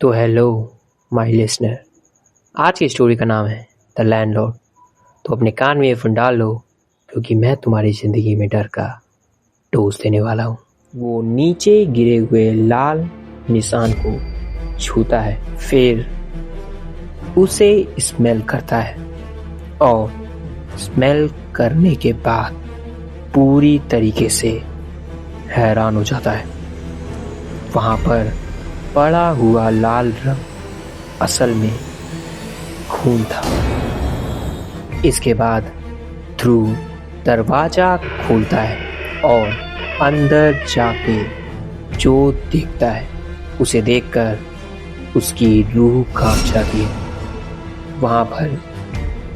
तो hello my listener. आज की स्टोरी का नाम है द लैंडलॉर्ड। तो अपने कान में ईयरफोन डाल लो, क्योंकि मैं तुम्हारी ज़िंदगी में डर का डोज देने वाला हूँ। वो नीचे गिरे हुए लाल निशान को छूता है, फिर उसे स्मेल करता है और स्मेल करने के बाद पूरी तरीके से हैरान हो जाता है। वहाँ पर पड़ा हुआ लाल रंग असल में खून था। इसके बाद ध्रुव दरवाजा खोलता है और अंदर जाके जो देखता है उसे देखकर उसकी रूह कांप जाती है। वहाँ पर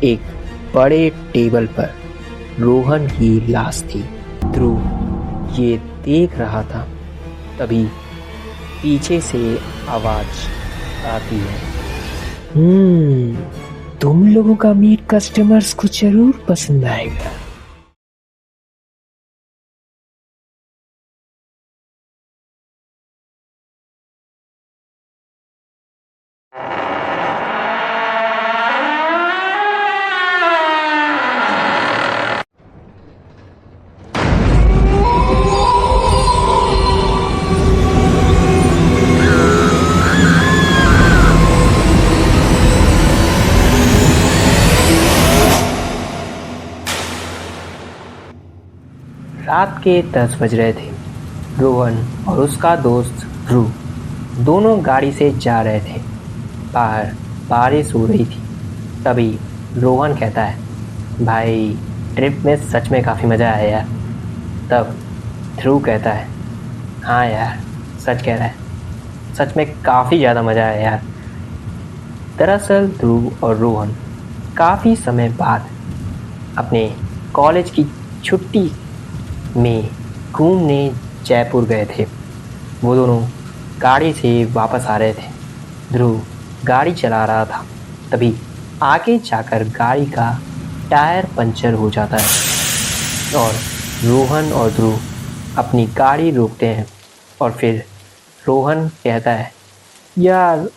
एक बड़े टेबल पर रोहन की लाश थी। ध्रुव ये देख रहा था, तभी पीछे से आवाज आती है, तुम लोगों का मीट कस्टमर्स को जरूर पसंद आएगा। रात के 10 बज रहे थे। रोहन और उसका दोस्त ध्रुव दोनों गाड़ी से जा रहे थे। बाहर बारिश हो रही थी। तभी रोहन कहता है, भाई ट्रिप में सच में काफ़ी मज़ा आया यार। तब ध्रुव कहता है, हाँ यार सच कह रहा है, सच में काफ़ी ज़्यादा मज़ा आया यार। दरअसल ध्रुव और रोहन काफ़ी समय बाद अपने कॉलेज की छुट्टी में घूमने जयपुर गए थे। वो दोनों गाड़ी से वापस आ रहे थे। ध्रुव गाड़ी चला रहा था, तभी आगे जाकर गाड़ी का टायर पंचर हो जाता है और रोहन और ध्रुव अपनी गाड़ी रोकते हैं। और फिर रोहन कहता है, यार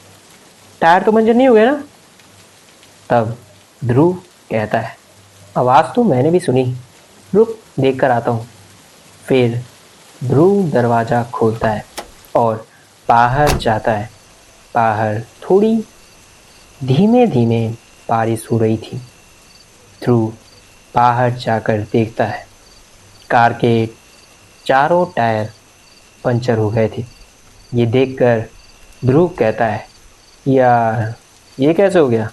टायर तो पंचर नहीं हो गया ना? तब ध्रुव कहता है, आवाज़ तो मैंने भी सुनी, रुक देख कर आता हूँ। फिर ध्रुव दरवाज़ा खोलता है और बाहर जाता है। बाहर थोड़ी धीमे धीमे बारिश हो रही थी। ध्रुव बाहर जाकर देखता है, कार के चारों टायर पंचर हो गए थे। ये देखकर ध्रुव कहता है, यार ये कैसे हो गया,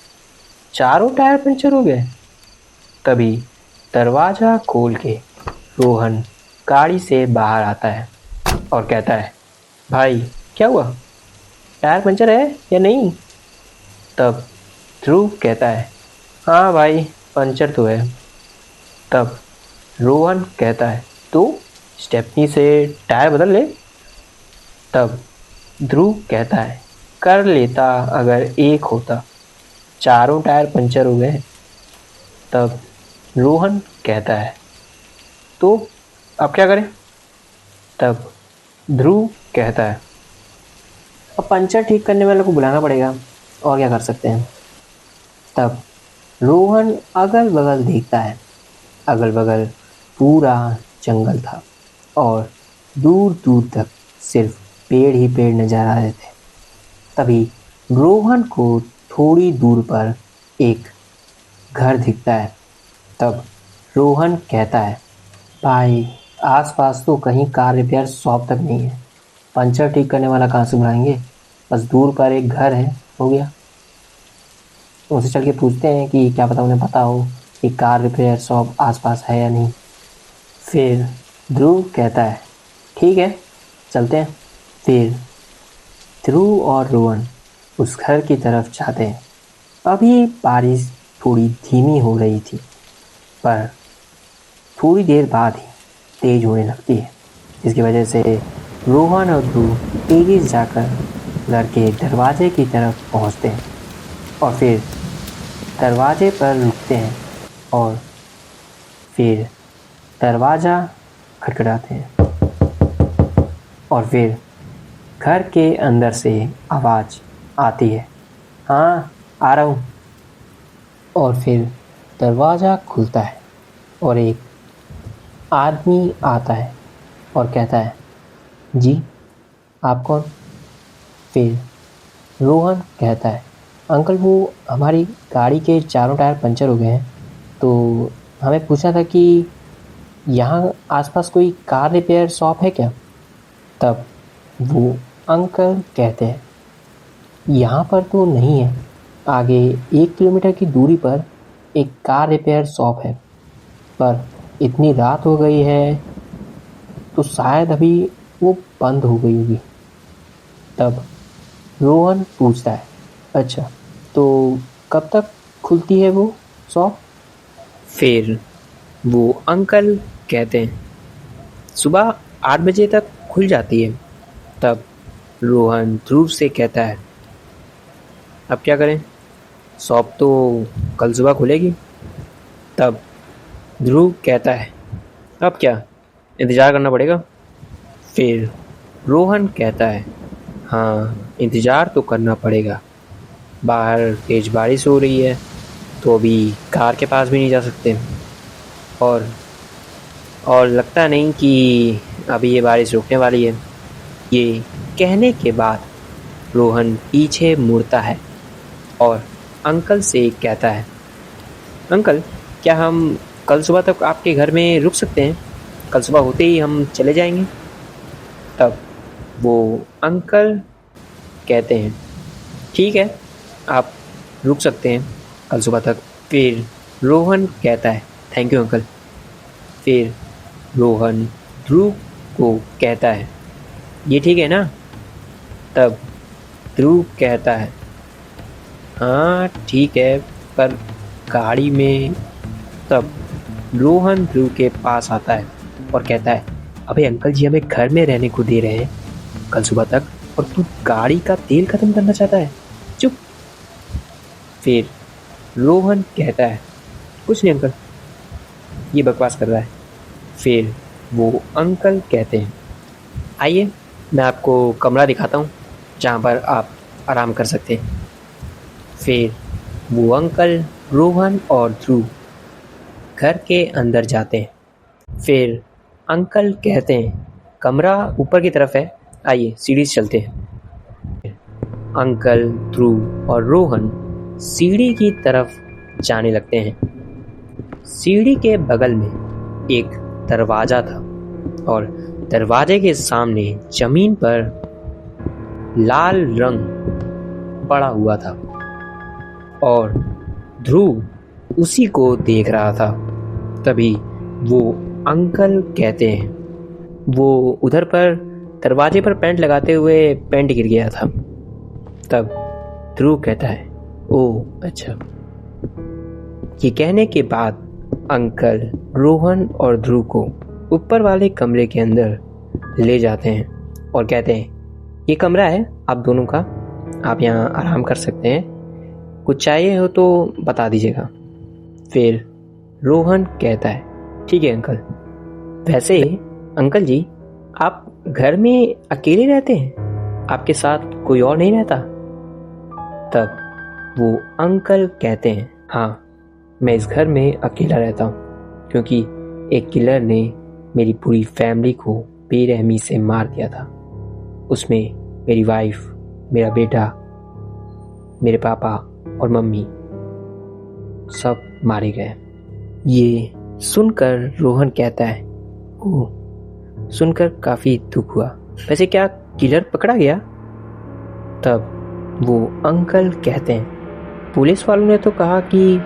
चारों टायर पंचर हो गए? तभी दरवाज़ा खोल के रोहन गाड़ी से बाहर आता है और कहता है, भाई क्या हुआ, टायर पंचर है या नहीं? तब ध्रुव कहता है, हाँ भाई पंचर तो है। तब रोहन कहता है, तो स्टेपनी से टायर बदल ले। तब ध्रुव कहता है, कर लेता अगर एक होता, चारों टायर पंचर हो गए। तब रोहन कहता है, तो अब क्या करें? तब ध्रुव कहता है, अब पंचर ठीक करने वाले को बुलाना पड़ेगा, और क्या कर सकते हैं। तब रोहन अगल बगल देखता है। अगल बगल पूरा जंगल था और दूर दूर तक सिर्फ पेड़ ही पेड़ नजर आ रहे थे। तभी रोहन को थोड़ी दूर पर एक घर दिखता है। तब रोहन कहता है, भाई आसपास तो कहीं कार रिपेयर शॉप तक नहीं है, पंचर ठीक करने वाला कहाँ से बुलाएंगे, बस दूर पर एक घर है, हो गया। उनसे चल के पूछते हैं कि क्या पता उन्हें पता हो कि कार रिपेयर शॉप आसपास है या नहीं। फिर ध्रुव कहता है, ठीक है चलते हैं। फिर ध्रुव और रोहन उस घर की तरफ जाते हैं। अभी बारिश थोड़ी धीमी हो रही थी, पर थोड़ी देर बाद ही तेज होने लगती है, जिसकी वजह से रोहन और ध्रुव तेजी से जाकर घर के दरवाजे की तरफ पहुंचते हैं और फिर दरवाजे पर रुकते हैं और फिर दरवाज़ा खटखटाते हैं और फिर घर के अंदर से आवाज़ आती है। हाँ, आ रहा हूँ। और फिर दरवाज़ा खुलता है और एक आदमी आता है और कहता है, जी आप कौन? फिर रोहन कहता है, अंकल वो हमारी गाड़ी के चारों टायर पंचर हो गए हैं, तो हमें पूछना था कि यहाँ आसपास कोई कार रिपेयर शॉप है क्या? तब वो अंकल कहते हैं, यहाँ पर तो नहीं है, आगे 1 किलोमीटर की दूरी पर एक कार रिपेयर शॉप है, पर इतनी रात हो गई है तो शायद अभी वो बंद हो गई होगी। तब रोहन पूछता है, अच्छा तो कब तक खुलती है वो शॉप? फिर वो अंकल कहते हैं, सुबह 8 बजे तक खुल जाती है। तब रोहन ध्रुव से कहता है, अब क्या करें, शॉप तो कल सुबह खुलेगी। तब ध्रुव कहता है, अब क्या, इंतज़ार करना पड़ेगा। फिर रोहन कहता है, हाँ इंतज़ार तो करना पड़ेगा, बाहर तेज बारिश हो रही है तो अभी कार के पास भी नहीं जा सकते, और लगता नहीं कि अभी ये बारिश रुकने वाली है। ये कहने के बाद रोहन पीछे मुड़ता है और अंकल से कहता है, अंकल क्या हम कल सुबह तक आपके घर में रुक सकते हैं? कल सुबह होते ही हम चले जाएंगे। तब वो अंकल कहते हैं, ठीक है आप रुक सकते हैं कल सुबह तक। फिर रोहन कहता है, थैंक यू अंकल। फिर रोहन ध्रुव को कहता है, ये ठीक है ना? तब ध्रुव कहता है, हाँ ठीक है, पर गाड़ी में। तब रोहन ध्रुव के पास आता है और कहता है, अबे अंकल जी हमें घर में रहने को दे रहे हैं कल सुबह तक, और तू गाड़ी का तेल ख़त्म करना चाहता है, चुप। फिर रोहन कहता है, कुछ नहीं अंकल, ये बकवास कर रहा है। फिर वो अंकल कहते हैं, आइए मैं आपको कमरा दिखाता हूँ जहाँ पर आप आराम कर सकते हैं। फिर वो अंकल रोहन और ध्रुव घर के अंदर जाते हैं। फिर अंकल कहते हैं, कमरा ऊपर की तरफ है, आइए सीढ़ी से चलते हैं। अंकल ध्रुव और रोहन सीढ़ी की तरफ जाने लगते हैं। सीढ़ी के बगल में एक दरवाज़ा था और दरवाजे के सामने जमीन पर लाल रंग पड़ा हुआ था और ध्रुव उसी को देख रहा था। तभी वो अंकल कहते हैं, वो उधर पर दरवाजे पर पेंट लगाते हुए पेंट गिर गया था। तब ध्रुव कहता है, ओह अच्छा। ये कहने के बाद अंकल रोहन और ध्रुव को ऊपर वाले कमरे के अंदर ले जाते हैं और कहते हैं, ये कमरा है आप दोनों का, आप यहाँ आराम कर सकते हैं, कुछ चाहिए हो तो बता दीजिएगा। फिर रोहन कहता है, ठीक है अंकल। वैसे अंकल जी आप घर में अकेले रहते हैं, आपके साथ कोई और नहीं रहता? तब वो अंकल कहते हैं, हाँ मैं इस घर में अकेला रहता हूँ, क्योंकि एक किलर ने मेरी पूरी फैमिली को बेरहमी से मार दिया था। उसमें मेरी वाइफ, मेरा बेटा, मेरे पापा और मम्मी सब मारे गए। ये सुनकर रोहन कहता है, ओह सुनकर काफ़ी दुख हुआ, वैसे क्या किलर पकड़ा गया? तब वो अंकल कहते हैं, पुलिस वालों ने तो कहा कि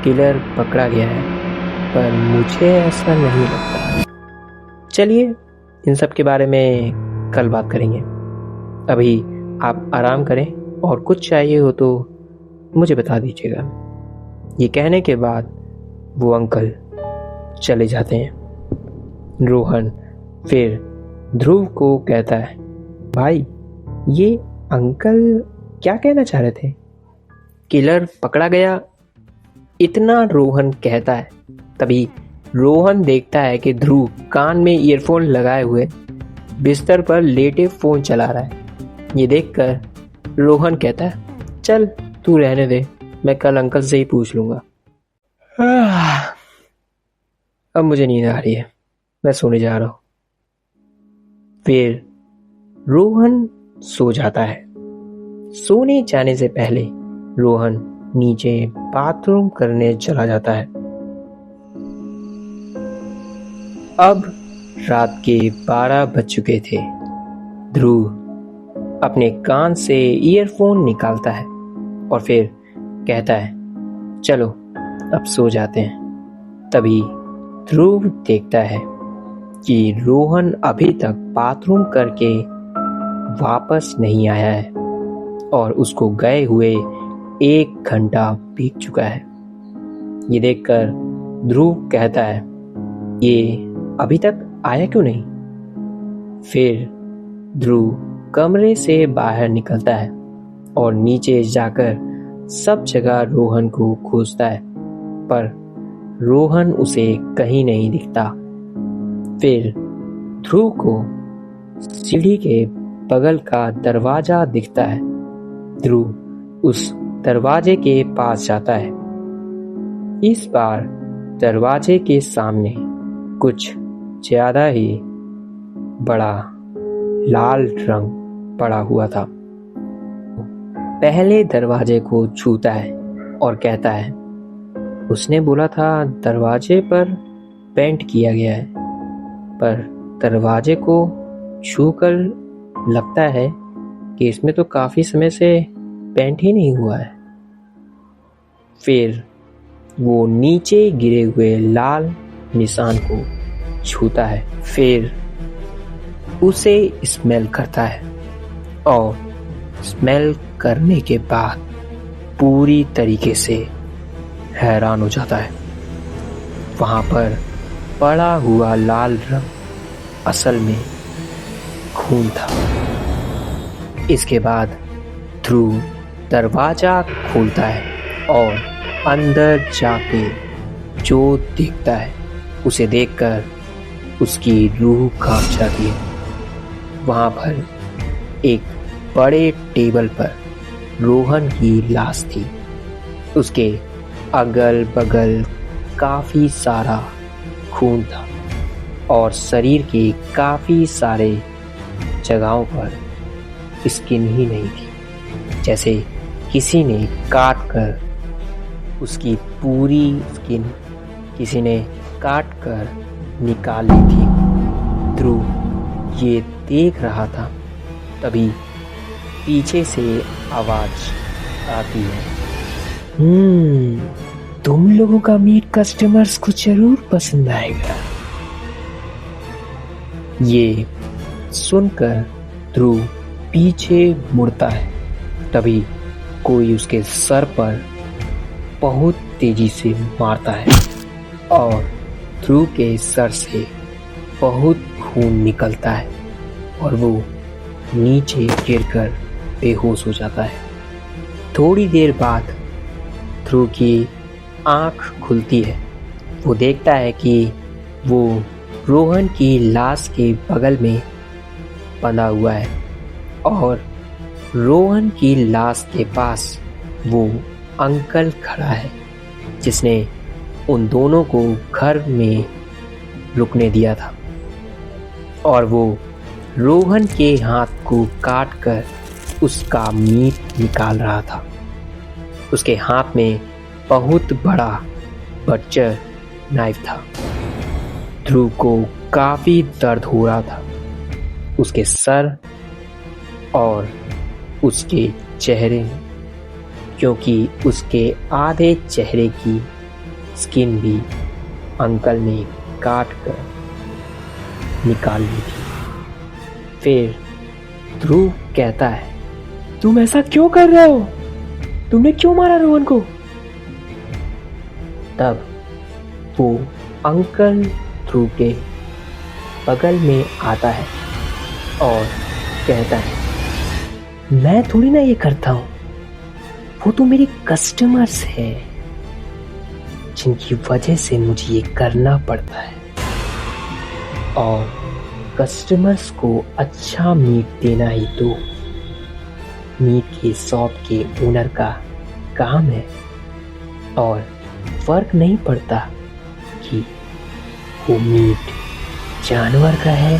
किलर पकड़ा गया है, पर मुझे ऐसा नहीं लगता। चलिए इन सब के बारे में कल बात करेंगे, अभी आप आराम करें और कुछ चाहिए हो तो मुझे बता दीजिएगा। ये कहने के बाद वो अंकल चले जाते हैं। रोहन फिर ध्रुव को कहता है, भाई ये अंकल क्या कहना चाह रहे थे? किलर पकड़ा गया, इतना रोहन कहता है। तभी रोहन देखता है कि ध्रुव कान में ईयरफोन लगाए हुए बिस्तर पर लेटे फ़ोन चला रहा है। ये देखकर रोहन कहता है, चल तू रहने दे, मैं कल अंकल से ही पूछ लूंगा। अब मुझे नींद आ रही है, मैं सोने जा रहा हूं। फिर रोहन सो जाता है। सोने जाने से पहले रोहन नीचे बाथरूम करने चला जाता है। अब रात के 12 बज चुके थे। ध्रुव अपने कान से ईयरफोन निकालता है और फिर कहता है, चलो अब सो जाते हैं। तभी ध्रुव देखता है कि रोहन अभी तक बाथरूम करके वापस नहीं आया है और उसको गए हुए 1 घंटा बीत चुका है। ये देखकर ध्रुव कहता है, ये अभी तक आया क्यों नहीं? फिर ध्रुव कमरे से बाहर निकलता है और नीचे जाकर सब जगह रोहन को खोजता है, पर रोहन उसे कहीं नहीं दिखता। फिर ध्रुव को सीढ़ी के बगल का दरवाजा दिखता है। ध्रुव उस दरवाजे के पास जाता है। इस बार दरवाजे के सामने कुछ ज्यादा ही बड़ा लाल रंग पड़ा हुआ था। पहले दरवाजे को छूता है और कहता है, उसने बोला था दरवाजे पर पेंट किया गया है, पर दरवाजे को छूकर लगता है कि इसमें तो काफी समय से पेंट ही नहीं हुआ है। फिर वो नीचे गिरे हुए लाल निशान को छूता है। फिर उसे स्मेल करता है और स्मेल करने के बाद पूरी तरीके से हैरान हो जाता है। वहां पर पड़ा हुआ लाल रंग असल में खून था। इसके बाद ध्रुव दरवाजा खोलता है और अंदर जाके जो देखता है उसे देखकर उसकी रूह कांप जाती है। वहां पर एक बड़े टेबल पर रोहन की लाश थी। उसके अगल बगल काफी सारा खून था और शरीर के काफी सारे जगहों पर स्किन ही नहीं थी, जैसे किसी ने काट कर उसकी पूरी स्किन किसी ने काट कर निकाल ली थी। ध्रुव ये देख रहा था, तभी पीछे से आवाज आती है, तुम लोगों का मीट कस्टमर्स को जरूर पसंद आएगा। ये सुनकर ध्रुव पीछे मुड़ता है। तभी कोई उसके सर पर बहुत तेजी से मारता है और ध्रुव के सर से बहुत खून निकलता है और वो नीचे गिरकर बेहोश हो जाता है। थोड़ी देर बाद ध्रुव की आंख खुलती है। वो देखता है कि वो रोहन की लाश के बगल में बंधा हुआ है और रोहन की लाश के पास वो अंकल खड़ा है जिसने उन दोनों को घर में रुकने दिया था और वो रोहन के हाथ को काट कर उसका मीट निकाल रहा था। उसके हाथ में बहुत बड़ा बटचर नाइफ था। ध्रुव को काफी दर्द हो रहा था। उसके सर और उसके चेहरे में, क्योंकि उसके आधे चेहरे की स्किन भी अंकल ने काट कर निकाल ली थी। फिर ध्रुव कहता है, तुम ऐसा क्यों कर रहे हो? तुमने क्यों मारा रोहन को? तब वो अंकल ध्रुव के बगल में आता है और कहता है, मैं थोड़ी ना ये करता हूं, वो तो मेरे कस्टमर्स हैं जिनकी वजह से मुझे ये करना पड़ता है और कस्टमर्स को अच्छा मीट देना ही तो मीट की शॉप के ओनर का काम है और फर्क नहीं पड़ता कि वो मीट जानवर का है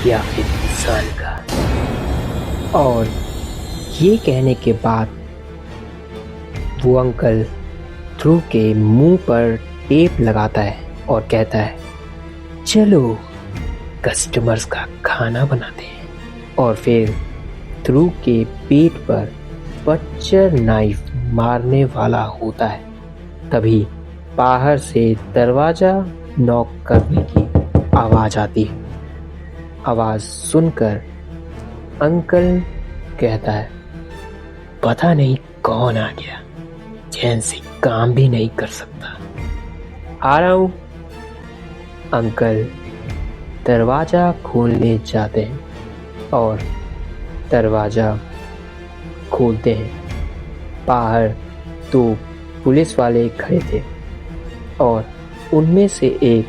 या फिर इंसान का। और ये कहने के बाद वो अंकल ध्रुव के मुंह पर टेप लगाता है और कहता है, चलो कस्टमर्स का खाना बनाते हैं। और फिर ध्रुव के पेट पर बच्चर नाइफ मारने वाला होता है। तभी बाहर से दरवाजा नॉक करने की आवाज आती है। आवाज सुनकर अंकल कहता है, पता नहीं कौन आ गया, चैन से काम भी नहीं कर सकता। आ रहा हूं। अंकल दरवाजा खोलने जाते हैं और दरवाजा खोलते हैं। बाहर दो पुलिस वाले खड़े थे और उनमें से एक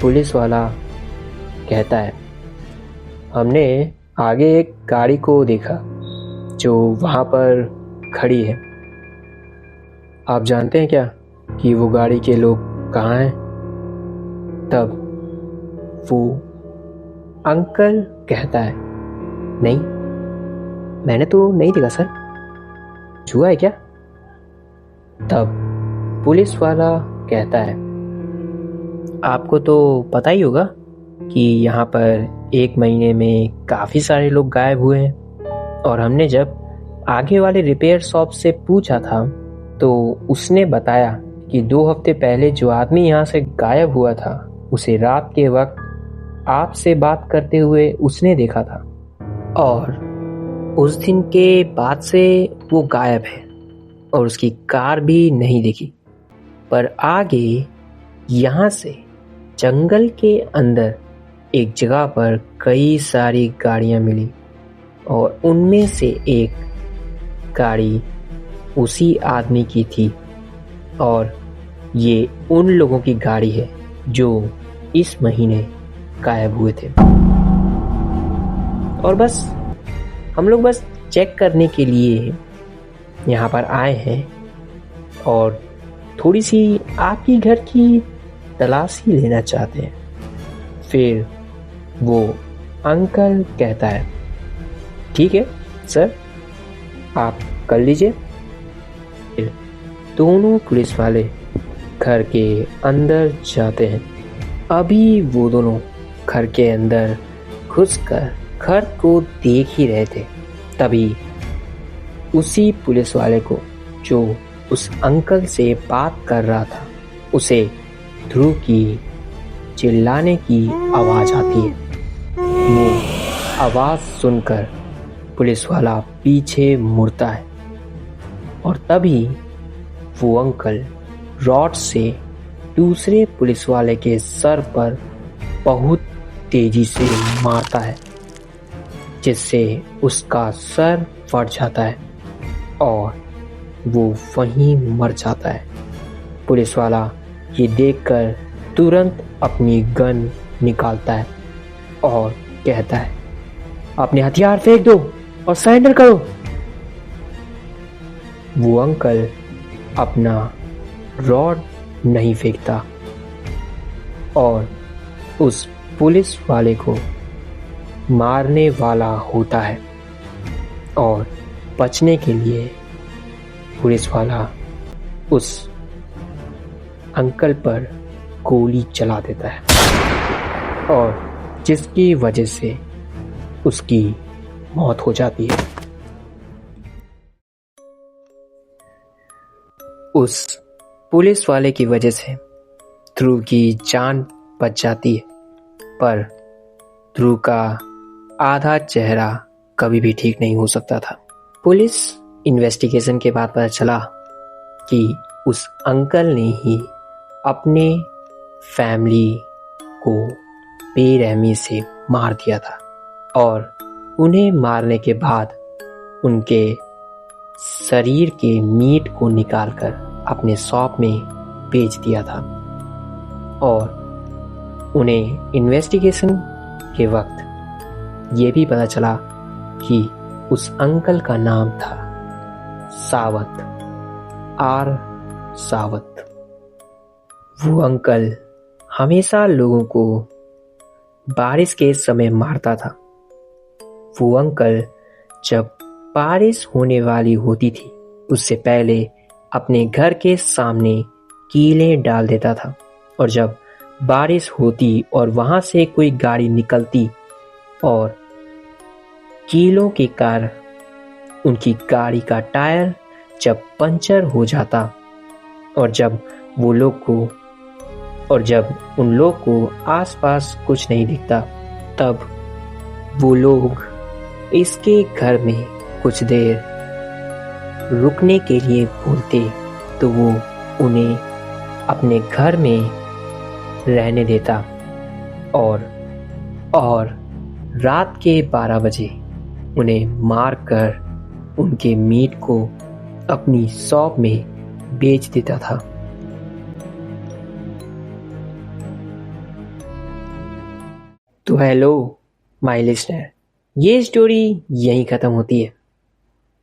पुलिस वाला कहता है, हमने आगे एक गाड़ी को देखा जो वहां पर खड़ी है। आप जानते हैं क्या कि वो गाड़ी के लोग कहाँ हैं? तब वो अंकल कहता है, नहीं, मैंने तो नहीं देखा सर, छुआ है क्या? तब पुलिस वाला कहता है, आपको तो पता ही होगा कि यहाँ पर एक महीने में काफ़ी सारे लोग गायब हुए हैं। और हमने जब आगे वाले रिपेयर शॉप से पूछा था तो उसने बताया कि 2 हफ्ते पहले जो आदमी यहाँ से गायब हुआ था उसे रात के वक्त आपसे बात करते हुए उसने देखा था। और उस दिन के बाद से वो गायब है और उसकी कार भी नहीं दिखी। पर आगे यहाँ से जंगल के अंदर एक जगह पर कई सारी गाड़ियां मिली और उनमें से एक गाड़ी उसी आदमी की थी। और ये उन लोगों की गाड़ी है जो इस महीने गायब हुए थे। और बस हम लोग बस चेक करने के लिए यहाँ पर आए हैं और थोड़ी सी आपकी घर की तलाशी लेना चाहते हैं। फिर वो अंकल कहता है, ठीक है सर, आप कर लीजिए। फिर दोनों पुलिस वाले घर के अंदर जाते हैं। अभी वो दोनों घर के अंदर घुसकर घर को देख ही रहे थे, तभी उसी पुलिस वाले को जो उस अंकल से बात कर रहा था उसे ध्रुव की चिल्लाने की आवाज आती है। वो आवाज सुनकर पुलिस वाला पीछे मुड़ता है और तभी वो अंकल रॉड से दूसरे पुलिस वाले के सर पर बहुत तेजी से मारता है, जिससे उसका सर फट जाता है और वो वहीं मर जाता है। पुलिस वाला ये देखकर तुरंत अपनी गन निकालता है और कहता है, अपने हथियार फेंक दो और सरेंडर करो। वो अंकल अपना रॉड नहीं फेंकता और उस पुलिस वाले को मारने वाला होता है और बचने के लिए पुलिस वाला उस अंकल पर गोली चला देता है और जिसकी वजह से उसकी मौत हो जाती है। उस पुलिस वाले की वजह से ध्रुव की जान बच जाती है, पर ध्रुव का आधा चेहरा कभी भी ठीक नहीं हो सकता था। पुलिस इन्वेस्टिगेशन के बाद पता चला कि उस अंकल ने ही अपने फैमिली को बेरहमी से मार दिया था और उन्हें मारने के बाद उनके शरीर के मीट को निकालकर अपने शॉप में बेच दिया था। और उन्हें इन्वेस्टिगेशन के वक्त ये भी पता चला कि उस अंकल का नाम था सावत, आर सावत। वो अंकल हमेशा लोगों को बारिश के समय मारता था। वो अंकल जब बारिश होने वाली होती थी उससे पहले अपने घर के सामने कीलें डाल देता था, और जब बारिश होती और वहां से कोई गाड़ी निकलती और कीलों के कारण उनकी गाड़ी का टायर जब पंचर हो जाता और जब उन लोग को आसपास कुछ नहीं दिखता, तब वो लोग इसके घर में कुछ देर रुकने के लिए बोलते तो वो उन्हें अपने घर में रहने देता और रात के 12 बजे उन्हें मारकर उनके मीट को अपनी शॉप में बेच देता था। तो हेलो माय लिसनर, ये स्टोरी यहीं खत्म होती है।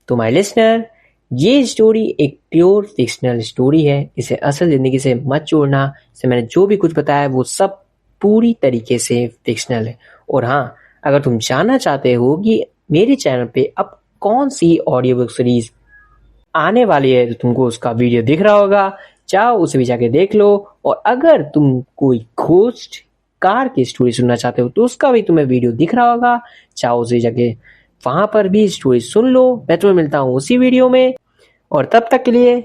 तो माय लिसनर, ये स्टोरी एक प्योर फिक्शनल स्टोरी है, इसे असल जिंदगी से मत जोड़ना। इसे मैंने जो भी कुछ बताया वो सब पूरी तरीके से फिक्शनल है। और हाँ, अगर तुम जानना चाहते हो कि मेरे चैनल पे अब कौन सी ऑडियो बुक सीरीज आने वाली है तो तुमको उसका वीडियो दिख रहा होगा, जाओ उसे भी जाके देख लो। और अगर तुम कोई घोस्ट कार की स्टोरी सुनना चाहते हो तो उसका भी तुम्हें वीडियो दिख रहा होगा, जाओ उसे जाके वहां पर भी स्टोरी सुन लो। मैं तुम्हें मिलता हूँ उसी वीडियो में, और तब तक के लिए